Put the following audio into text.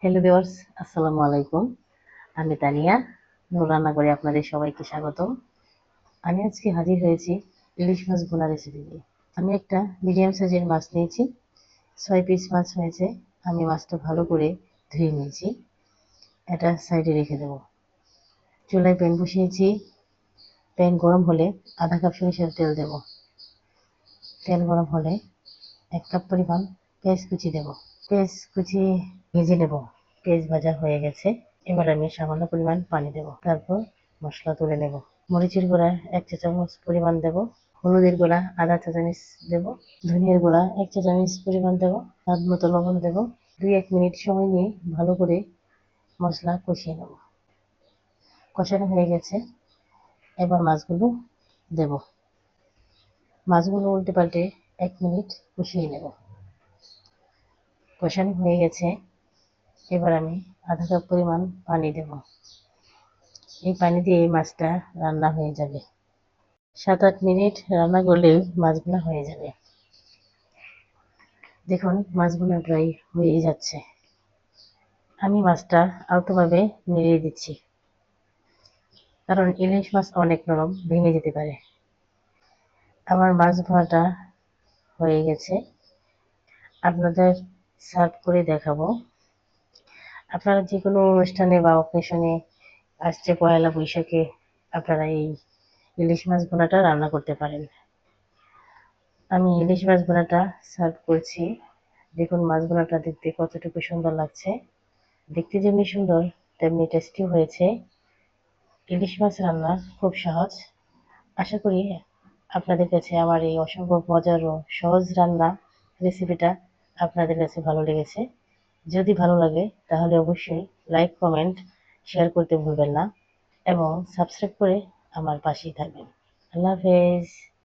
Hello viewers, আসসালামু আলাইকুম। আমি তানিয়া, নূর রান্নাঘরে আপনাদের সবাইকে স্বাগতম। আমি আজকে হাজির হয়েছি ইলিশ মাছ ভুনা রেসিপি নিয়ে। আমি একটা মিডিয়াম সাইজের মাছ নিয়েছি, 6 পিস মাছ হয়েছে। আমি মাছটা ভালো করে ধুয়ে নিয়েছি, এটা সাইডে রেখে দেব। চুলায় প্যান বসিয়েছি, প্যান গরম হলে আধা কাপ সরিষার তেল দেব। তেল গরম হলে 1 কাপ পরিমাণ পেঁয়াজ কুচি দেব। পেঁয়াজ কুচি ভেজে নেব। পেঁয়াজ ভাজা হয়ে গেছে, এবার আমি সামান্য পরিমাণ পানি দেব। তারপর মশলা তুলে নেব। মরিচের গুঁড়া 1 চা চামচ পরিমাণ দেব। হলুদের গুঁড়া আধা চা চামচ দেব। ধনিয়ার গুঁড়া 1 চা চামচ পরিমাণ দেব। স্বাদ মতো লবণ দেব। 2-1 মিনিট সময় নিয়ে ভালো করে মশলা কষিয়ে নেব। কষানো হয়ে গেছে, এবার মাছগুলো দেব। মাছগুলো উল্টে পাল্টে 1 মিনিট কষিয়ে নেব। কষানো হয়ে গেছে, এবার আমি আধা কাপ পরিমাণ পানি দেব। এই পানি দিয়ে এই মাছটা রান্না হয়ে যাবে। 7-8 মিনিট রান্না করলেই মাছ ভুনা হয়ে যাবে। দেখুন মাছ ভুনা প্রায় হয়ে যাচ্ছে। আমি মাছটা আলতোভাবে নেড়ে দিচ্ছি, কারণ ইলিশ মাছ অনেক নরম, ভেঙে যেতে পারে। আমার মাছ ভুনাটা হয়ে গেছে, আপনাদের সার্ভ করে দেখাবো। আপনারা যে কোনো অনুষ্ঠানে বা অকেশনে আসছে পয়লা বৈশাখে আপনারা এই ইলিশ মাছ ভুনাটা রান্না করতে পারেন। আমি ইলিশ মাছ ভুনাটা সার্ভ করছি। দেখুন মাছ ভুনাটা দেখতে কতটুকু সুন্দর লাগছে। দেখতে যেমনি সুন্দর তেমনি টেস্টি হয়েছে। ইলিশ মাছ রান্না খুব সহজ। আশা করি আপনাদের কাছে আমার এই অসম্ভব মজার ও সহজ রান্না রেসিপিটা আপনাদের কাছে ভালো লেগেছে। যদি ভালো লাগে তাহলে অবশ্যই লাইক, কমেন্ট, শেয়ার করতে ভুলবেন না এবং সাবস্ক্রাইব করে আমার পাশেই থাকবেন। আল্লাহ হাফেজ।